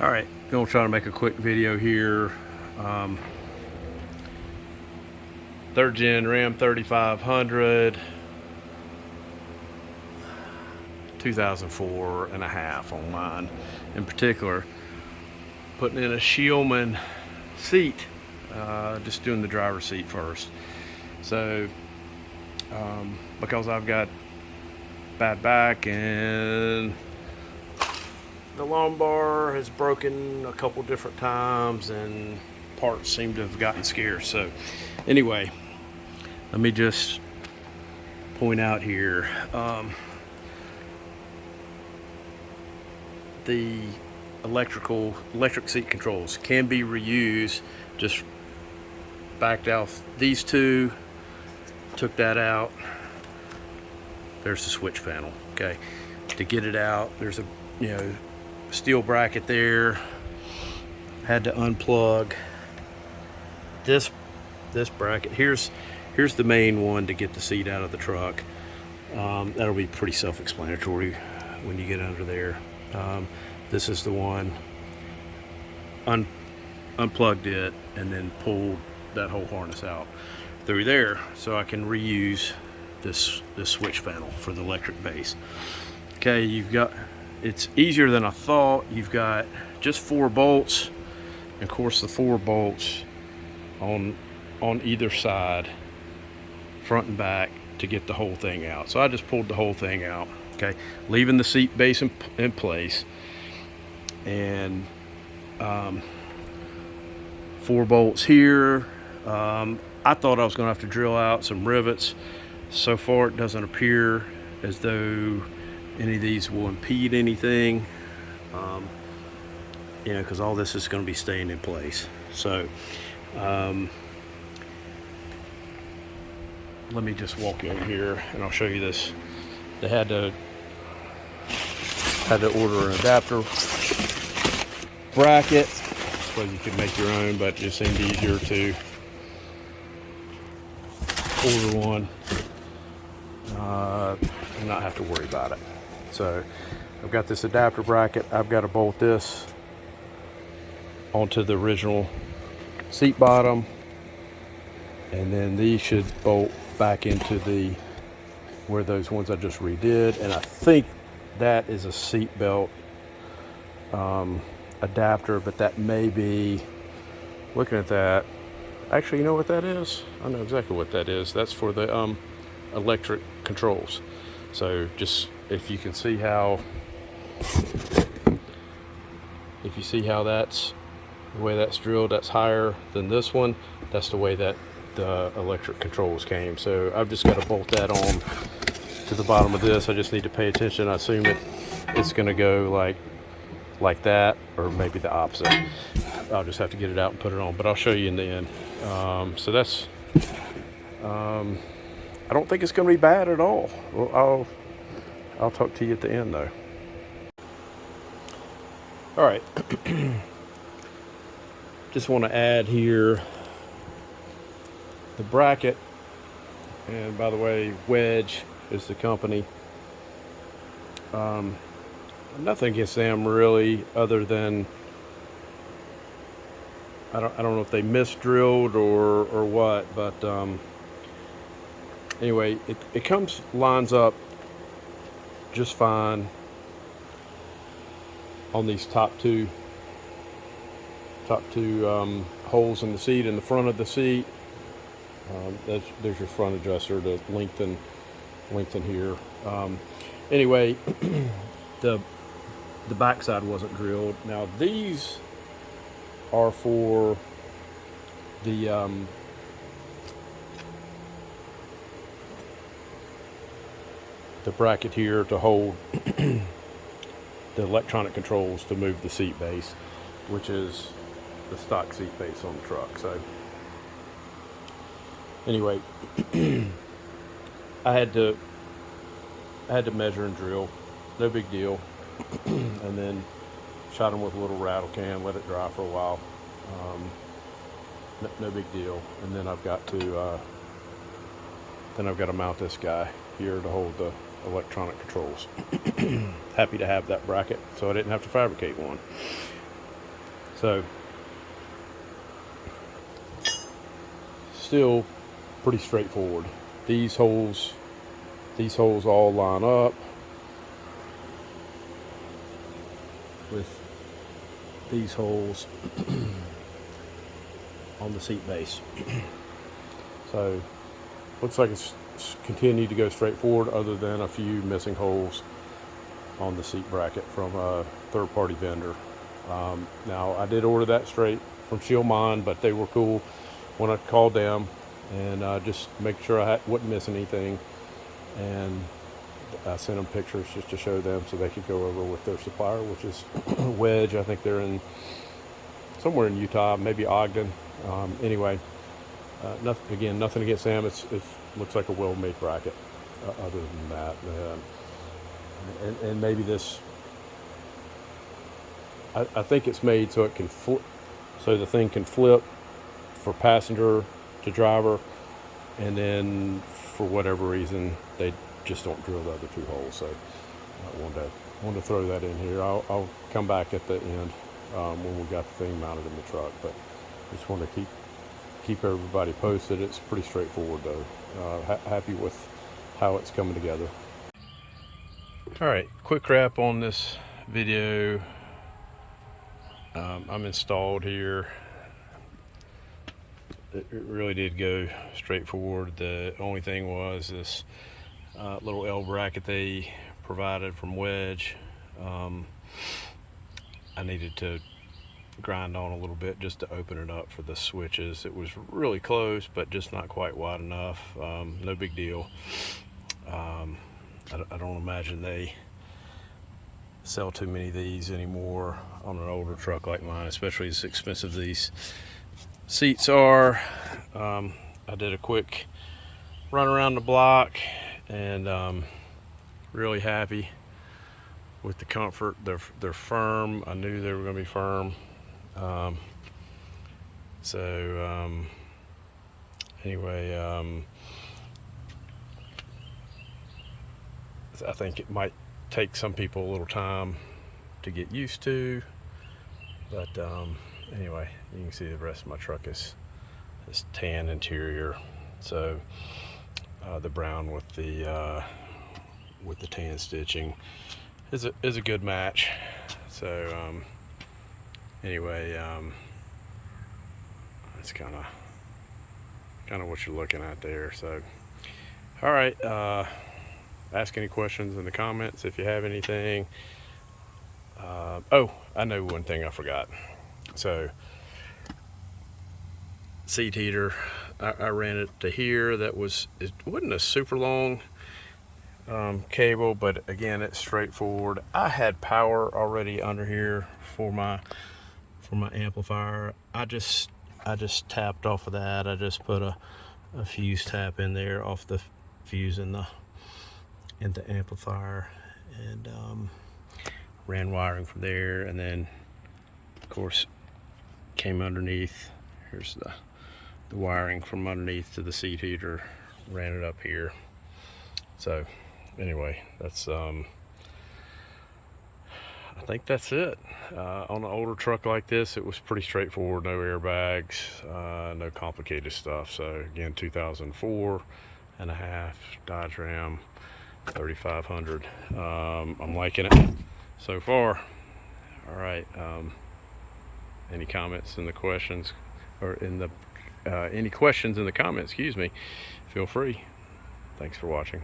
Alright, gonna try to make a quick video here. 3rd gen Ram 3500, 2004 and a half on mine. In particular, putting in a SheelMann seat, just doing the driver's seat first. So, because I've got bad back and the lumbar has broken a couple different times and parts seem to have gotten scarce. So anyway, let me just point out here, the electric seat controls can be reused. Just backed out these two, took that out. There's the switch panel. Okay, to get it out, there's a steel bracket there. Had to unplug this bracket. Here's the main one to get the seat out of the truck. That'll be pretty self-explanatory when you get under there. This is the one. Unplugged it and then pulled that whole harness out through there, so I can reuse this switch panel for the electric base. Okay, it's easier than I thought. You've got just 4 bolts, and of course the 4 bolts on either side, front and back, to get the whole thing out. So I just pulled the whole thing out, okay, leaving the seat base in place, and 4 bolts here. I thought I was going to have to drill out some rivets. So far it doesn't appear as though any of these will impede anything, because all this is going to be staying in place. So let me just walk in here and I'll show you this. They had to order an adapter bracket. I suppose you could make your own, but it just seemed easier to order one and not have to worry about it. So I've got this adapter bracket. I've got to bolt this onto the original seat bottom, and then these should bolt back into where those ones I just redid. And I think that is a seat belt adapter, but that may be, looking at that, actually, you know what that is? I know exactly what that is. That's for the electric controls. So just, if you see how that's the way that's drilled, that's higher than this one. That's the way that the electric controls came. So I've just got to bolt that on to the bottom of this. I just need to pay attention. I assume it's going to go like that, or maybe the opposite. I'll just have to get it out and put it on, but I'll show you in the end. So that's, I don't think it's going to be bad at all. Well, I'll talk to you at the end though. All right. Just want to add here the bracket, and by the way, Wedge is the company. Nothing against them really, other than I don't know if they misdrilled or what, but anyway, it lines up just fine on these top two holes in the seat, in the front of the seat. There's your front adjuster to lengthen here. Anyway, the backside wasn't drilled. Now these are for the bracket here to hold the electronic controls to move the seat base, which is the stock seat base on the truck. So anyway, I had to measure and drill, no big deal, and then shot them with a little rattle can, let it dry for a while. No big deal. And then I've got to mount this guy here to hold the electronic controls. Happy to have that bracket, so I didn't have to fabricate one. So still pretty straightforward. These holes all line up with these holes on the seat base. So looks like it's continued to go straight forward, other than a few missing holes on the seat bracket from a third-party vendor. Now I did order that straight from SheelMann, but they were cool when I called them and just make sure I wouldn't miss anything, and I sent them pictures just to show them so they could go over with their supplier, which is Wedge. I think they're in somewhere in Utah, maybe Ogden. Anyway, nothing against them. It looks like a well-made bracket. Other than that, and maybe this, I think it's made so it can flip, so the thing can flip for passenger to driver, and then for whatever reason they just don't drill the other two holes. So I wanted to throw that in here. I'll come back at the end when we got the thing mounted in the truck, but just want to keep everybody posted. It's pretty straightforward though. Happy with how it's coming together. All right, quick wrap on this video. I'm installed here. It really did go straightforward. The only thing was this little L bracket they provided from Wedge. I needed to grind on a little bit just to open it up for the switches. It was really close, but just not quite wide enough. No big deal. I don't imagine they sell too many of these anymore on an older truck like mine, especially as expensive these seats are. I did a quick run around the block, and really happy with the comfort. They're firm. I knew they were going to be firm. Anyway, I think it might take some people a little time to get used to, but anyway, you can see the rest of my truck is this tan interior. So the brown with the tan stitching is a good match. So anyway, that's kind of what you're looking at there. So all right, ask any questions in the comments if you have anything. Oh, I know one thing I forgot. So seat heater, I ran it to here. It wasn't a super long cable, but again, it's straightforward. I had power already under here for my amplifier. I just tapped off of that. I just put a fuse tap in there off the fuse in the amplifier, and ran wiring from there, and then of course came underneath. Here's the wiring from underneath to the seat heater, ran it up here. So anyway, that's I think that's it. On an older truck like this, it was pretty straightforward. No airbags, no complicated stuff. So again, 2004 and a half Dodge Ram 3500. I'm liking it so far. All right, any comments in the questions, or in the any questions in the comments, excuse me, feel free. Thanks for watching.